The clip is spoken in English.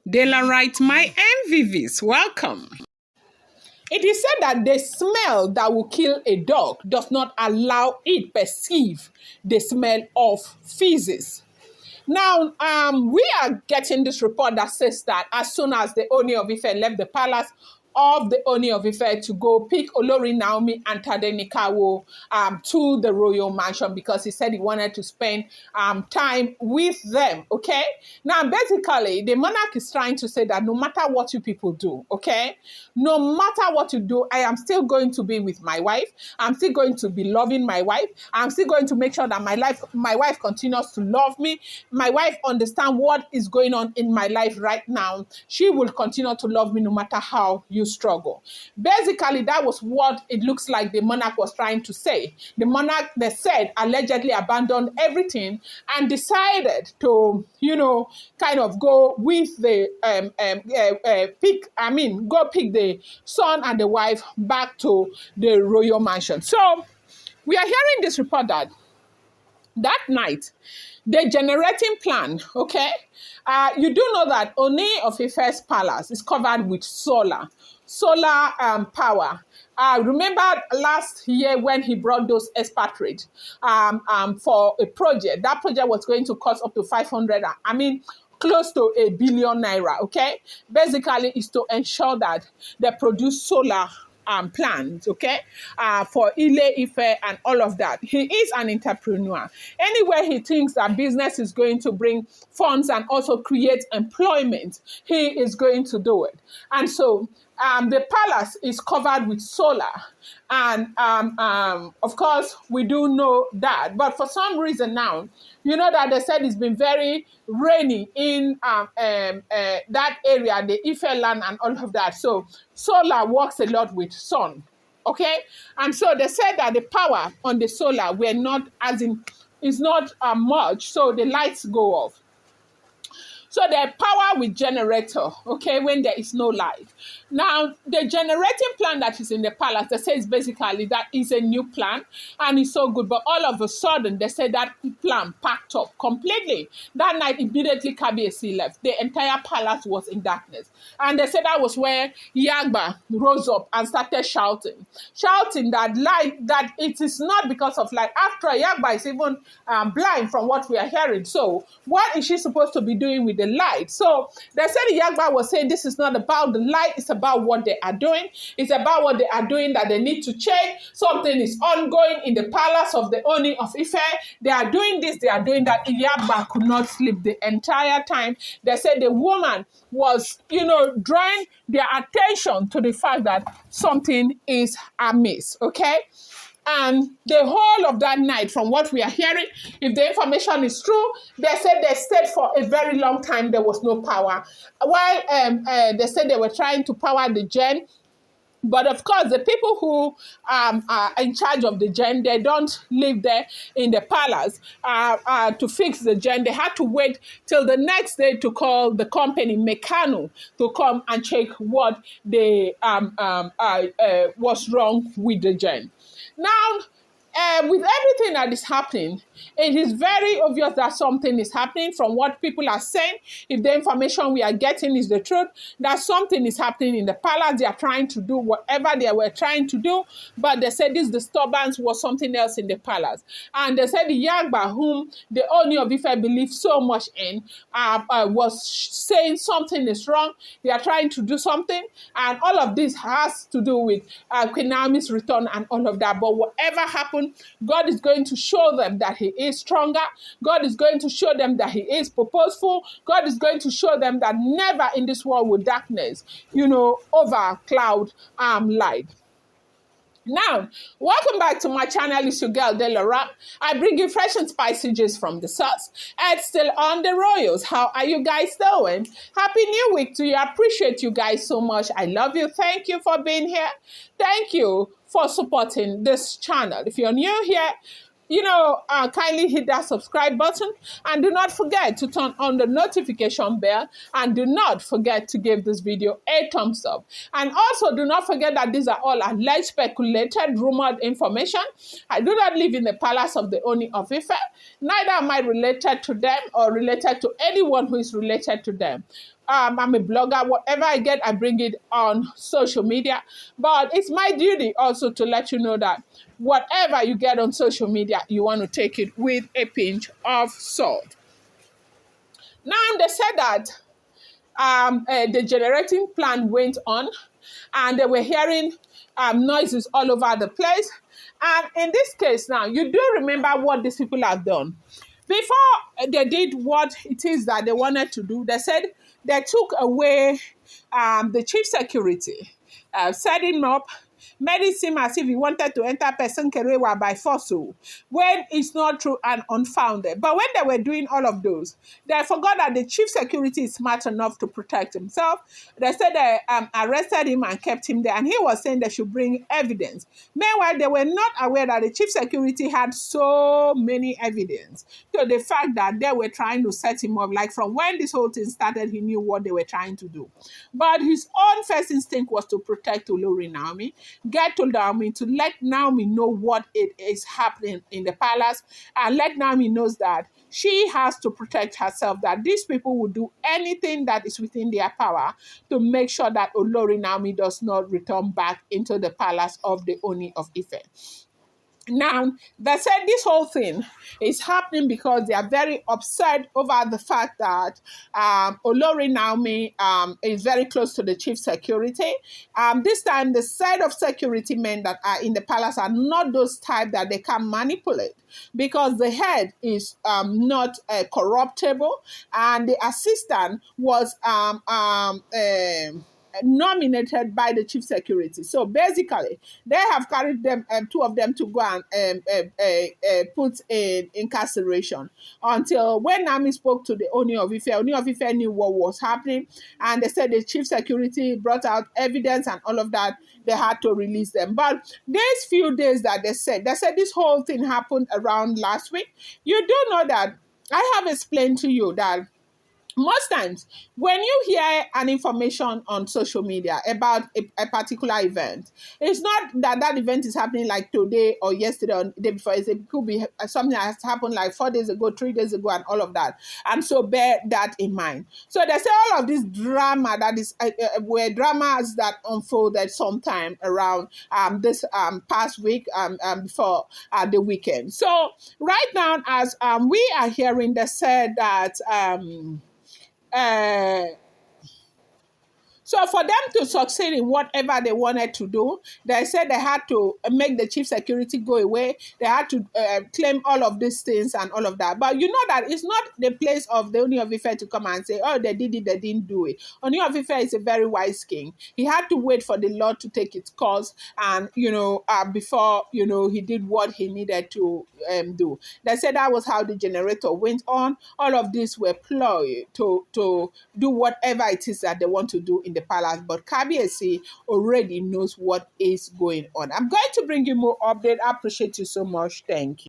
Daylight, my MVVs, welcome. It is said that the smell that will kill a dog does not allow it perceive the smell of feces. Now, we are getting this report that says that as soon as the Ooni of Ife left the palace of the Ooni of Ife to go pick Olori Naomi and Tadenikawo to the royal mansion because he said he wanted to spend time with them, okay? Now, basically, the monarch is trying to say that no matter what you people do, okay? No matter what you do, I am still going to be with my wife. I'm still going to be loving my wife. I'm still going to make sure that my wife continues to love me. My wife understands what is going on in my life right now. She will continue to love me no matter how you struggle. Basically, that was what it looks like the monarch was trying to say. The monarch, they said, allegedly abandoned everything and decided to, kind of go with the go pick the son and the wife back to the royal mansion. So we are hearing this report that night, the generating plan, okay? You do know that Ooni of Ife's palace is covered with solar power. Remember last year when he brought those expatriates for a project. That project was going to cost up to 500, close to R1 billion, okay? Basically, is to ensure that they produce solar plans, okay, for Ile Ife and all of that. He is an entrepreneur. Anywhere he thinks that business is going to bring funds and also create employment, he is going to do it. And so the palace is covered with solar. And of course, we do know that. But for some reason now, you know that they said it's been very rainy in that area, the Ife land and all of that. So solar works a lot with sun, okay? And so they said that the power on the solar is not much, so the lights go off. So the power with generator, okay, when there is no light. Now, the generating plan that is in the palace, they say is basically that is a new plan and it's so good. But all of a sudden, they say that plan packed up completely. That night, immediately Kabiyesi left. The entire palace was in darkness. And they said that was where Iyaagbe rose up and started shouting that it is not because of light. After Iyaagbe is even blind from what we are hearing. So what is she supposed to be doing with the light? So they said Iyaagbe was saying this is not about the light, it's about what they are doing. It's about what they are doing that they need to change. Something is ongoing in the palace of the Ooni of Ife. They are doing this, they are doing that. Iyaagbe could not sleep the entire time. They said the woman was, drawing their attention to the fact that something is amiss, okay? And the whole of that night, from what we are hearing, if the information is true, they said they stayed for a very long time. There was no power. While they said they were trying to power the gen, but of course, the people who are in charge of the gen, they don't live there in the palace to fix the gen. They had to wait till the next day to call the company Mekano to come and check what was wrong with the gen. Now, with everything that is happening, it is very obvious that something is happening from what people are saying. If the information we are getting is the truth, that something is happening in the palace. They are trying to do whatever they were trying to do, but they said this disturbance was something else in the palace. And they said the Iyaagbe, whom the Ooni of Ife believed so much in, was saying something is wrong. They are trying to do something, and all of this has to do with Queen Naomi's return and all of that. But whatever happened, God is going to show them that He is stronger. God is going to show them that He is purposeful. God is going to show them that never in this world will darkness, over cloud light. Now, welcome back to my channel. It's your girl, Delora. I bring you fresh and spicy gist from the source. And still on the royals. How are you guys doing? Happy New Week to you. I appreciate you guys so much. I love you. Thank you for being here. Thank you for supporting this channel. If you're new here, kindly hit that subscribe button and do not forget to turn on the notification bell, and do not forget to give this video a thumbs up. And also do not forget that these are all alleged, speculated, rumored information. I do not live in the palace of the Ooni of Ife, neither am I related to them or related to anyone who is related to them. I'm a blogger. Whatever I get, I bring it on social media. But it's my duty also to let you know that whatever you get on social media, you want to take it with a pinch of salt. Now, they said that the generating plant went on, and they were hearing noises all over the place. And in this case now, you do remember what these people have done. Before they did what it is that they wanted to do, they said they took away the chief security, set him up, made it seem as if he wanted to enter Person Kerewa by force, when it's not true and unfounded. But when they were doing all of those, they forgot that the chief security is smart enough to protect himself. They said they arrested him and kept him there, and he was saying they should bring evidence. Meanwhile, they were not aware that the chief security had so many evidence. So the fact that they were trying to set him up, like from when this whole thing started, he knew what they were trying to do. But his own first instinct was to protect Olori Naomi, get to Naomi, to let Naomi know what it is happening in the palace, and let Naomi knows that she has to protect herself, that these people will do anything that is within their power to make sure that Olori Naomi does not return back into the palace of the Ooni of Ife. Now, they said this whole thing is happening because they are very upset over the fact that Olori Naomi is very close to the chief security. This time, the set of security men that are in the palace are not those type that they can manipulate, because the head is not corruptible, and the assistant was nominated by the chief security. So basically, they have carried them, two of them, to go and put in incarceration until when Nami spoke to the Ooni of Ife knew what was happening, and they said the chief security brought out evidence and all of that. They had to release them. But these few days that they said this whole thing happened around last week. You do know that I have explained to you that most times when you hear an information on social media about a particular event, it's not that that event is happening like today or yesterday or the day before. It could be something that has happened like 4 days ago, 3 days ago, and all of that. And so bear that in mind. So they say all of this drama that is were dramas that unfolded sometime around this past week before the weekend. So right now, as we are hearing, they said that uh, so for them to succeed in whatever they wanted to do, they said they had to make the chief security go away. They had to claim all of these things and all of that. But you know that it's not the place of the Ooni of Ife to come and say, oh, they did it, they didn't do it. Ooni of Ife is a very wise king. He had to wait for the law to take its course, and, before, he did what he needed to do. They said that was how the generator went on. All of these were ploy to do whatever it is that they want to do in the palace. But Kabiyesi already knows what is going on. I'm going to bring you more update. I appreciate you so much. Thank you.